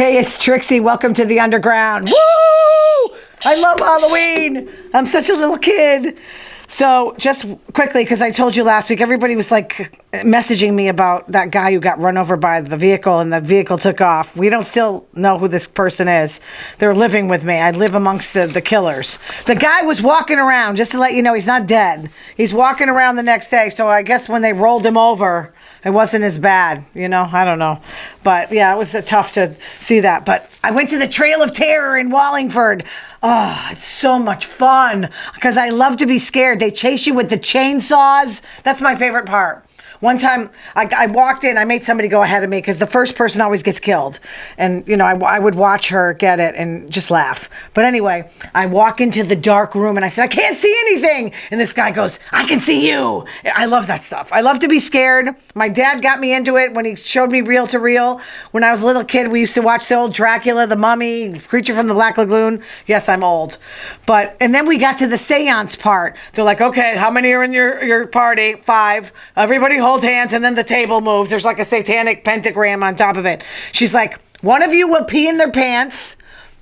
Hey, it's Trixie. Welcome to the underground. Woo! I love Halloween. I'm such a little kid. So just quickly, because I told you last week, everybody was like messaging me about that guy who got run over by the vehicle and the vehicle took off. We don't still know who this person is. They're living with me. I live amongst the killers. The guy was walking around, just to let you know, he's not dead. He's walking around the next day. So I guess when they rolled him over, it wasn't as bad, you know? I don't know. But yeah, it was tough to see that. But I went to the Trail of Terror in Wallingford. Oh, it's so much fun because I love to be scared. They chase you with the chainsaws. That's my favorite part. One time I walked in, I made somebody go ahead of me because the first person always gets killed. And, you know, I would watch her get it and just laugh. But anyway, I walk into the dark room and I said, I can't see anything. And this guy goes, I can see you. I love that stuff. I love to be scared. My dad got me into it when he showed me reel to reel. When I was a little kid, we used to watch the old Dracula, the Mummy, Creature from the Black Lagoon. Yes, I'm old. And then we got to the seance part. They're like, okay, how many are in your party? 5. Everybody hold hands, and then the table moves. There's like a satanic pentagram on top of it. She's like, one of you will pee in their pants.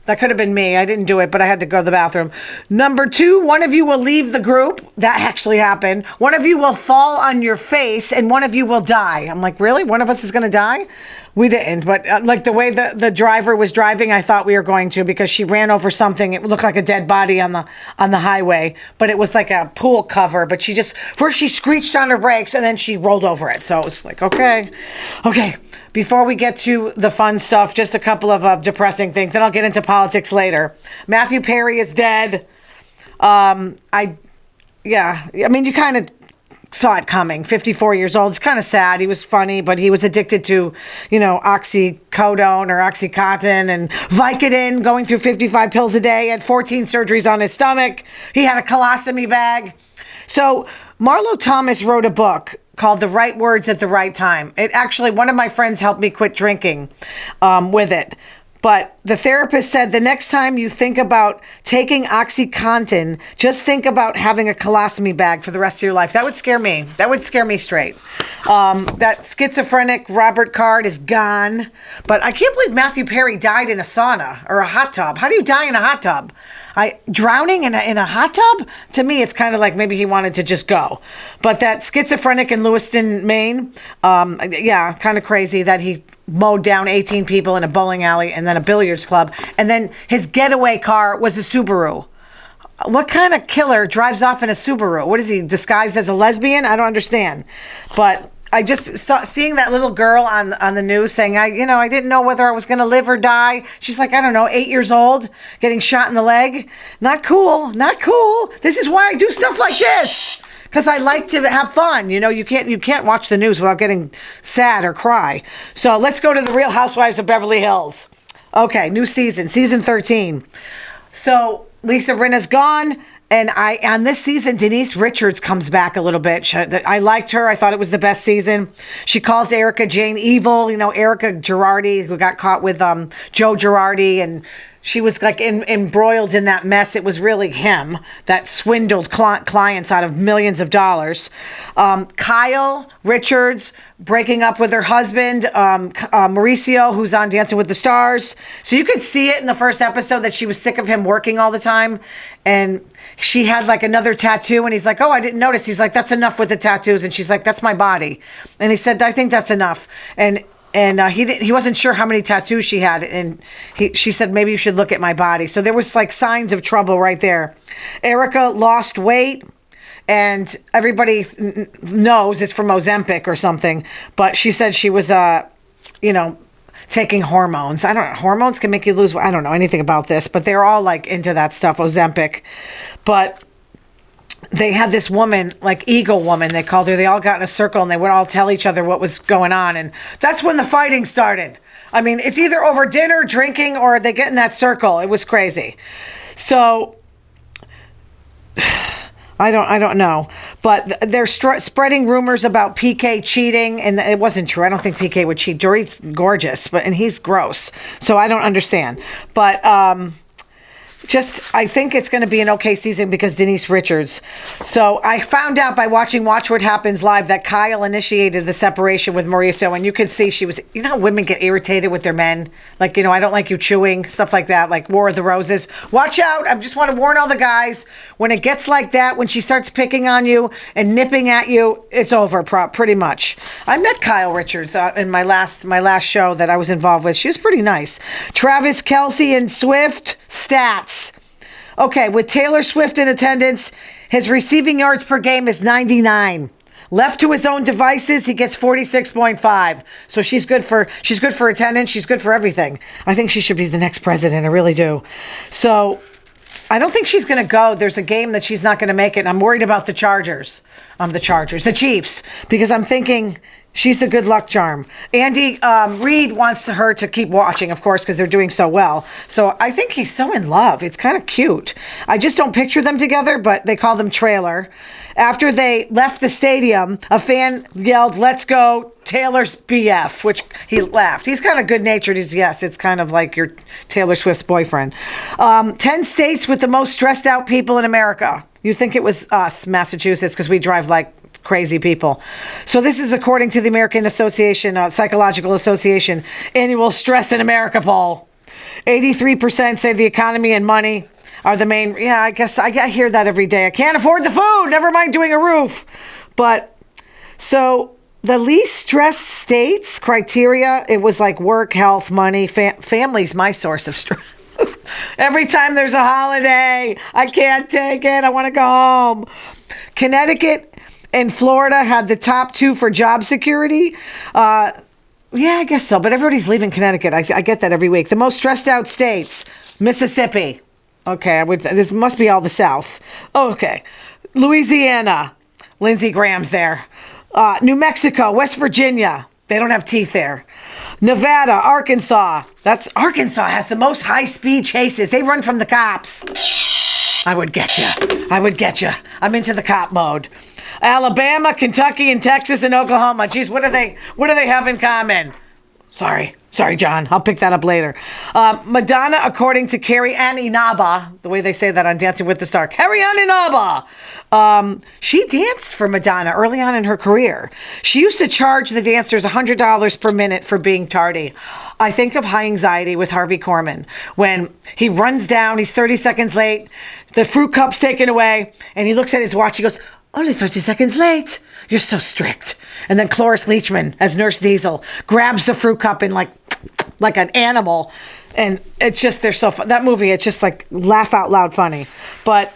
That could have been me. I didn't do it, but I had to go to the bathroom. Number 2, one of you will leave the group. That actually happened. One of you will fall on your face, and one of you will die. I'm like, really? One of us is going to die? We didn't, but like the way the driver was driving, I thought we were going to because she ran over something. It looked like a dead body on the highway, but it was like a pool cover. But first she screeched on her brakes and then she rolled over it. So it was like, okay. Before we get to the fun stuff, just a couple of depressing things. Then I'll get into politics later. Matthew Perry is dead. You kind of saw it coming. 54 years old. It's kind of sad. He was funny, but he was addicted to, oxycodone or Oxycontin and Vicodin, going through 55 pills a day, had 14 surgeries on his stomach. He had a colostomy bag. So Marlo Thomas wrote a book called The Right Words at the Right Time. It actually, one of my friends helped me quit drinking with it. But the therapist said the next time you think about taking OxyContin, just think about having a colostomy bag for the rest of your life. That would scare me. That would scare me straight. That schizophrenic Robert Card is gone. But I can't believe Matthew Perry died in a sauna or a hot tub. How do you die in a hot tub? Drowning in a hot tub? To me, it's kind of like maybe he wanted to just go. But that schizophrenic in Lewiston, Maine, kind of crazy that he mowed down 18 people in a bowling alley and then a billiards club. And then his getaway car was a Subaru. What kind of killer drives off in a Subaru? What is he, disguised as a lesbian? I don't understand. But I just saw seeing that little girl on the news saying, I didn't know whether I was going to live or die. She's like, I don't know, 8 years old, getting shot in the leg. Not cool. This is why I do stuff like this. Because I like to have fun. You can't watch the news without getting sad or cry. So let's go to the Real Housewives of Beverly Hills. Okay, new season 13. So Lisa Rinna's gone. And on this season, Denise Richards comes back a little bit. I liked her. I thought it was the best season. She calls Erica Jane evil. Erica Girardi, who got caught with Joe Girardi, and she was like embroiled in that mess. It was really him that swindled clients out of millions of dollars. Kyle Richards breaking up with her husband, Mauricio, who's on Dancing with the Stars. So you could see it in the first episode that she was sick of him working all the time. And she had like another tattoo and he's like, oh, I didn't notice. He's like, that's enough with the tattoos. And she's like, that's my body. And he said, I think that's enough. And he wasn't sure how many tattoos she had. And she said, maybe you should look at my body. So there was like signs of trouble right there. Erica lost weight. And everybody knows it's from Ozempic or something. But she said she was, taking hormones. I don't know. Hormones can make you lose. I don't know anything about this. But they're all like into that stuff, Ozempic. But they had this woman, like Eagle Woman, they called her. They all got in a circle and they would all tell each other what was going on. And that's when the fighting started. I mean, it's either over dinner, drinking, or they get in that circle. It was crazy. So I don't know. But they're spreading rumors about PK cheating, and it wasn't true. I don't think PK would cheat. Dory's gorgeous, and he's gross. So I don't understand. But I think it's going to be an okay season because Denise Richards. So I found out by watching Watch What Happens Live that Kyle initiated the separation with Mauricio, and you could see she was, how women get irritated with their men. Like, I don't like you chewing, stuff like that, like War of the Roses. Watch out. I just want to warn all the guys, when it gets like that, when she starts picking on you and nipping at you, it's over pretty much. I met Kyle Richards in my last show that I was involved with. She was pretty nice. Travis Kelce and Swift stats. Okay, with Taylor Swift in attendance, his receiving yards per game is 99. Left to his own devices, he gets 46.5. So she's good for attendance. She's good for everything. I think she should be the next president. I really do. So I don't think she's going to go. There's a game that she's not going to make it. And I'm worried about the Chiefs, because I'm thinking she's the good luck charm. Andy Reid wants her to keep watching, of course, because they're doing so well. So I think he's so in love. It's kind of cute. I just don't picture them together, but they call them trailer. After they left the stadium, a fan yelled, "Let's go, Taylor's BF," which he laughed. He's kind of good-natured. It's kind of like your Taylor Swift's boyfriend. 10 states with the most stressed out people in America. You'd think it was us, Massachusetts, because we drive like crazy people. So this is according to the American Psychological Association annual Stress in America poll. 83% say the economy and money are the main. Yeah, I guess I hear that every day. I can't afford the food, never mind doing a roof. But so the least stressed states criteria, it was like work, health, money, family's my source of stress. Every time there's a holiday, I can't take it. I want to go home. Connecticut and Florida had the top 2 for job security. Yeah, I guess so. But everybody's leaving Connecticut. I get that every week. The most stressed out states, Mississippi. Okay, this must be all the South. Okay. Louisiana. Lindsey Graham's there. New Mexico, West Virginia. They don't have teeth there. Nevada, Arkansas. Arkansas has the most high-speed chases. They run from the cops. I would get you. I'm into the cop mode. Alabama, Kentucky, and Texas, and Oklahoma. Geez, what do they have in common? Sorry, John. I'll pick that up later. Madonna, according to Carrie Ann Inaba, the way they say that on Dancing with the Stars, Carrie Ann Inaba, she danced for Madonna early on in her career. She used to charge the dancers $100 per minute for being tardy. I think of High Anxiety with Harvey Korman. When he runs down, he's 30 seconds late, the fruit cup's taken away, and he looks at his watch, he goes, "Only 30 seconds late. You're so strict." And then Cloris Leachman as Nurse Diesel grabs the fruit cup and like an animal. And it's just, they're so fun. That movie, it's just like laugh out loud funny. But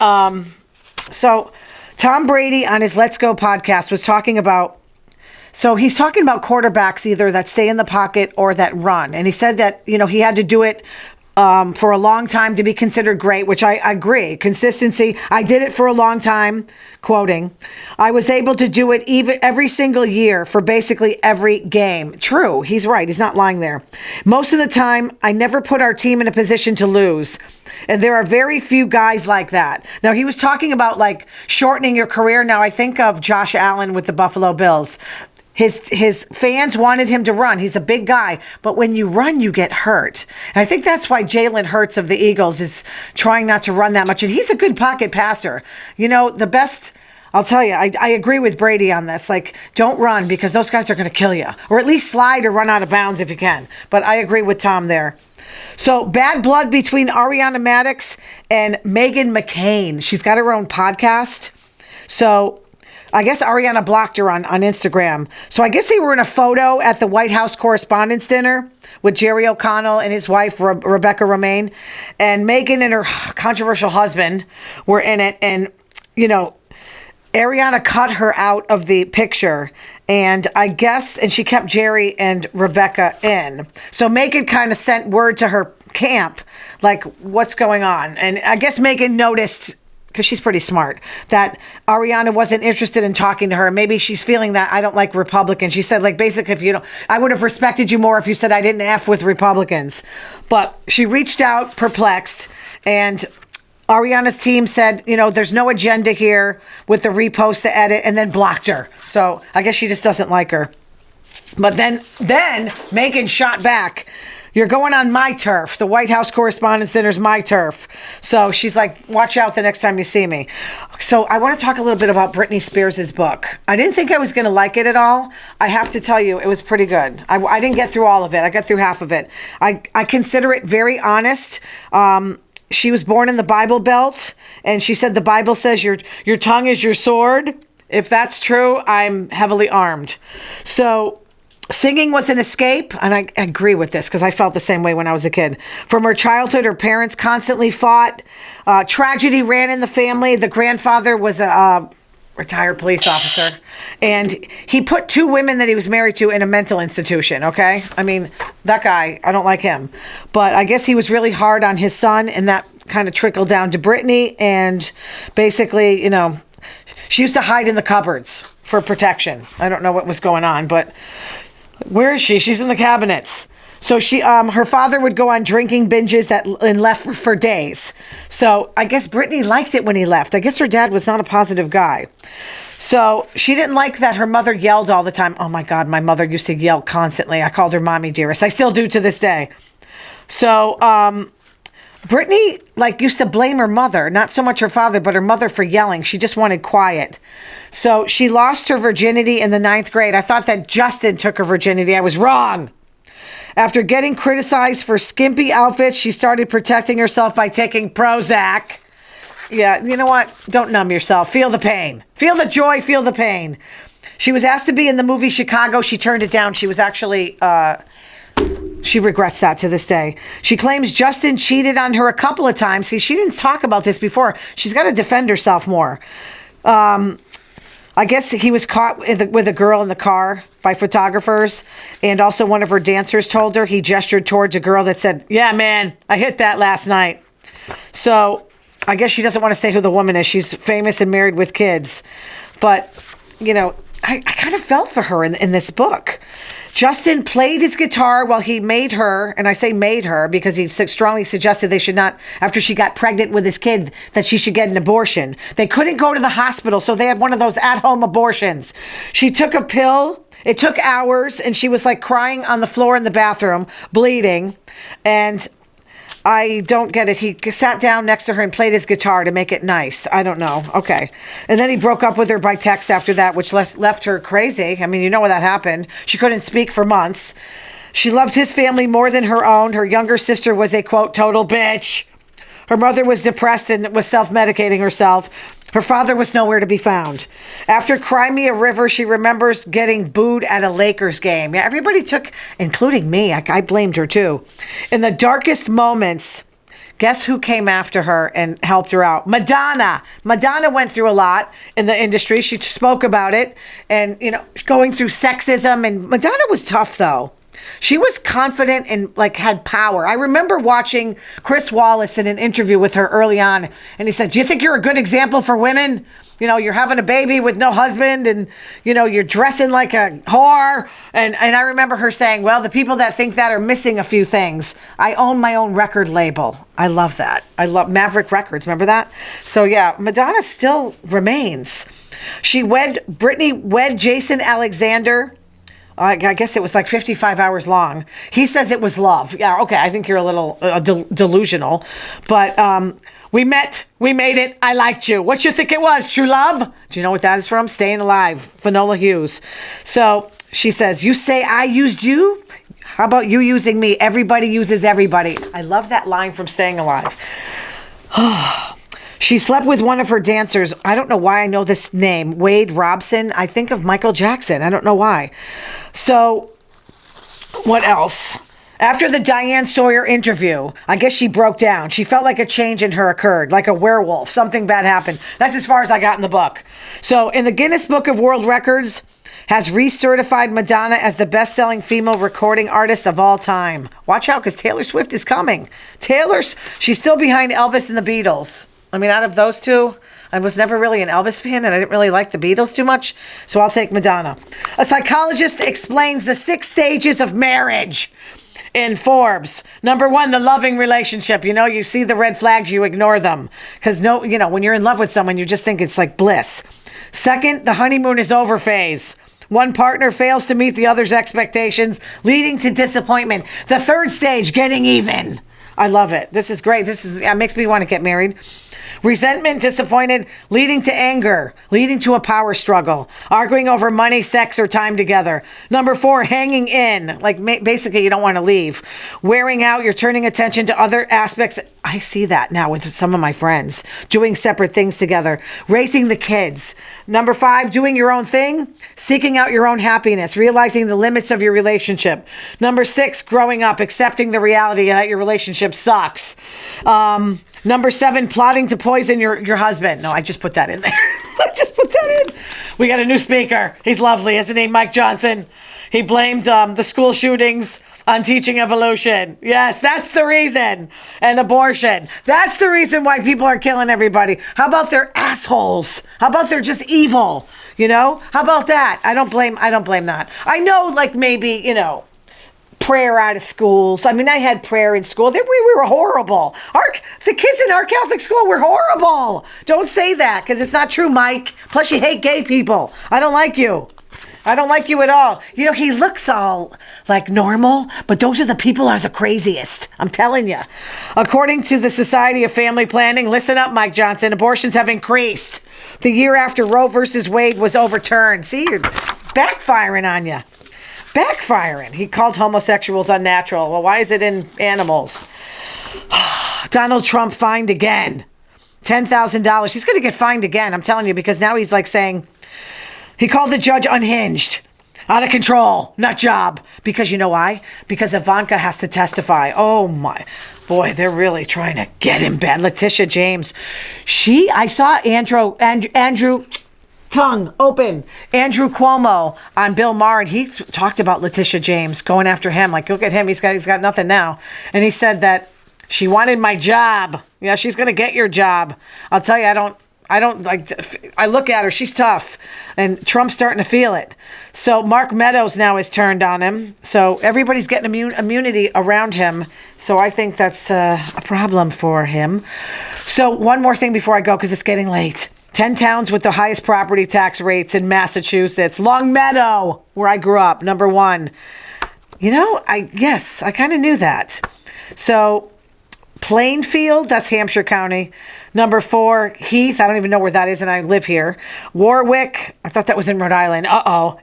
so Tom Brady on his Let's Go podcast was talking about, so he's talking about quarterbacks either that stay in the pocket or that run. And he said that, he had to do it for a long time to be considered great, which I agree. Consistency. I did it for a long time, quoting. I was able to do it every single year for basically every game. True. He's right. He's not lying there. Most of the time, I never put our team in a position to lose. And there are very few guys like that. Now, he was talking about like shortening your career. Now, I think of Josh Allen with the Buffalo Bills. His fans wanted him to run. He's a big guy. But when you run, you get hurt. And I think that's why Jalen Hurts of the Eagles is trying not to run that much. And he's a good pocket passer. The best, I'll tell you, I agree with Brady on this. Like, don't run because those guys are going to kill you. Or at least slide or run out of bounds if you can. But I agree with Tom there. So, bad blood between Ariana Madix and Meghan McCain. She's got her own podcast. So I guess Ariana blocked her on Instagram. So I guess they were in a photo at the White House Correspondents' Dinner with Jerry O'Connell and his wife, Rebecca Romaine. And Meghan and her controversial husband were in it. And, Ariana cut her out of the picture. And I guess, and she kept Jerry and Rebecca in. So Meghan kind of sent word to her camp, like, what's going on? And I guess Meghan noticed, because she's pretty smart, that Ariana wasn't interested in talking to her. Maybe she's feeling that I don't like Republicans. She said, like, basically, if I would have respected you more if you said I didn't F with Republicans. But she reached out perplexed, and Ariana's team said, there's no agenda here with the repost, the edit, and then blocked her. So I guess she just doesn't like her. But then Meghan shot back. You're going on my turf. The White House Correspondents' Dinner's my turf. So she's like, watch out the next time you see me. So I want to talk a little bit about Britney Spears' book. I didn't think I was going to like it at all. I have to tell you, it was pretty good. I didn't get through all of it. I got through half of it. I consider it very honest. She was born in the Bible Belt, and she said the Bible says your tongue is your sword. If that's true, I'm heavily armed. So singing was an escape, and I agree with this because I felt the same way when I was a kid. From her childhood, her parents constantly fought. Tragedy ran in the family. The grandfather was a retired police officer, and he put two women that he was married to in a mental institution, okay? I mean, that guy, I don't like him. But I guess he was really hard on his son, and that kind of trickled down to Britney, and basically, you know, she used to hide in the cupboards for protection. I don't know what was going on, but where is she? She's in the cabinets. So her father would go on drinking binges and left for days. So I guess Britney liked it when he left. I guess her dad was not a positive guy. So she didn't like that her mother yelled all the time. Oh my God, my mother used to yell constantly. I called her mommy dearest. I still do to this day. So Britney used to blame her mother, not so much her father, but her mother for yelling. She just wanted quiet. So she lost her virginity in the 9th grade. I thought that Justin took her virginity. I was wrong. After getting criticized for skimpy outfits, she started protecting herself by taking Prozac. Yeah, you know what? Don't numb yourself. Feel the pain. Feel the joy. Feel the pain. She was asked to be in the movie Chicago. She turned it down. She was actually... she regrets that to this day. She claims Justin cheated on her a couple of times. See, she didn't talk about this before. She's got to defend herself more. I guess he was caught with a girl in the car by photographers, and also one of her dancers told her, he gestured towards a girl that said, yeah, man, I hit that last night. So I guess she doesn't want to say who the woman is. She's famous and married with kids. But, you know, I kind of felt for her in this book. Justin played his guitar while he made her, and I say made her because he strongly suggested they should not, after she got pregnant with his kid, that she should get an abortion. They couldn't go to the hospital, so they had one of those at-home abortions. She took a pill. It took hours, and she was like crying on the floor in the bathroom, bleeding, and I don't get it. He sat down next to her and played his guitar to make it nice. I don't know. Okay. And then he broke up with her by text after that, which left her crazy. I mean, you know what that happened. She couldn't speak for months. She loved his family more than her own. Her younger sister was a, quote, total bitch. Her mother was depressed and was self-medicating herself. Her father was nowhere to be found. After Cry Me a River, she remembers getting booed at a Lakers game. Yeah, everybody took, including me. I blamed her too. In the darkest moments, guess who came after her and helped her out? Madonna. Madonna went through a lot in the industry. She spoke about it and, you know, going through sexism. And Madonna was tough, though. She was confident and had power. I remember watching Chris Wallace in an interview with her early on, and he said, do you think you're a good example for women? You know, you're having a baby with no husband, and, you know, you're dressing like a whore. And I remember her saying, well, the people that think that are missing a few things. I own my own record label. I love that. I love Maverick Records. Remember that? So, yeah, Madonna still remains. Britney wed Jason Alexander. I guess it was 55 hours long. He says it was love. Yeah, okay, I think you're a little delusional. But we met, we made it, I liked you. What you think it was, true love? Do you know what that is from? Staying Alive, Finola Hughes. So she says, you say I used you? How about you using me? Everybody uses everybody. I love that line from Staying Alive. She slept with one of her dancers. I don't know why I know this name. Wade Robson. I think of Michael Jackson. I don't know why. So, what else? After the Diane Sawyer interview, I guess she broke down. She felt like a change in her occurred, like a werewolf. Something bad happened. That's as far as I got in the book. So, in the Guinness Book of World Records, has recertified Madonna as the best-selling female recording artist of all time. Watch out, because Taylor Swift is coming. She's still behind Elvis and the Beatles. I mean, out of those two, I was never really an Elvis fan, and I didn't really like the Beatles too much, so I'll take Madonna. A psychologist explains the 6 stages of marriage in Forbes. Number 1, the loving relationship. You know, you see the red flags, you ignore them. Because, when you're in love with someone, you just think it's like bliss. Second, the honeymoon is over phase. One partner fails to meet the other's expectations, leading to disappointment. The third stage, getting even. I love it. This is great. It makes me want to get married. Resentment, disappointed, leading to anger, leading to a power struggle, arguing over money, sex, or time together. Number 4, hanging in, like basically you don't want to leave. Wearing out, you're turning attention to other aspects. I see that now with some of my friends, doing separate things together, raising the kids. Number 5, doing your own thing, seeking out your own happiness, realizing the limits of your relationship. Number 6, growing up, accepting the reality that your relationship sucks. Number 7, plotting to poison your husband. No, I just put that in there. I just put that in. We got a new speaker. He's lovely, isn't he, Mike Johnson? He blamed the school shootings on teaching evolution. Yes, that's the reason. And abortion. That's the reason why people are killing everybody. How about they're assholes? How about they're just evil? You know? How about that? I don't blame that. I know, like, maybe, prayer out of schools. I mean, I had prayer in school. We were horrible. The kids in our Catholic school were horrible. Don't say that, because it's not true, Mike. Plus, you hate gay people. I don't like you. I don't like you at all. He looks all like normal, but those are the people are the craziest. I'm telling you. According to the Society of Family Planning, listen up, Mike Johnson, abortions have increased the year after Roe versus Wade was overturned. See, you're backfiring on you. Backfiring. He called homosexuals unnatural. Well, why is it in animals? Donald Trump fined again. $10,000. He's going to get fined again, I'm telling you, because now he's like saying, he called the judge unhinged, out of control, nut job. Because you know why? Because Ivanka has to testify. Oh my, boy, they're really trying to get him bad. Letitia James. I saw Andrew tongue open. Andrew Cuomo on Bill Maher, and he talked about Letitia James going after him. Like, look at him. He's got nothing now. And he said that she wanted my job. Yeah, she's going to get your job. I'll tell you, I look at her. She's tough. And Trump's starting to feel it. So Mark Meadows now is turned on him. So everybody's getting immunity around him. So I think that's a problem for him. So one more thing before I go, because it's getting late. 10 towns with the highest property tax rates in Massachusetts. Long Meadow, where I grew up, number 1. I kind of knew that. So Plainfield, that's Hampshire County. Number 4, Heath. I don't even know where that is, and I live here. Warwick. I thought that was in Rhode Island.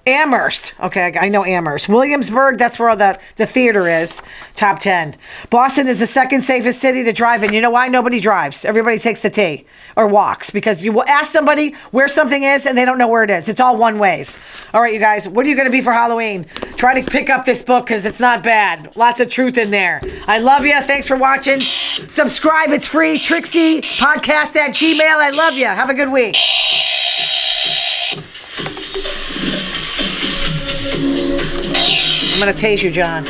Amherst. Okay, I know Amherst. Williamsburg, that's where the theater is. Top 10. Boston is the second safest city to drive in. You know why? Nobody drives. Everybody takes the T or walks, because you will ask somebody where something is, and they don't know where it is. It's all one ways. All right, you guys, what are you going to be for Halloween? Try to pick up this book, because it's not bad. Lots of truth in there. I love you. Thanks for watching. Subscribe. It's free. Trixie Podcast@gmail. I love you. Have a good week. I'm going to tase you, John.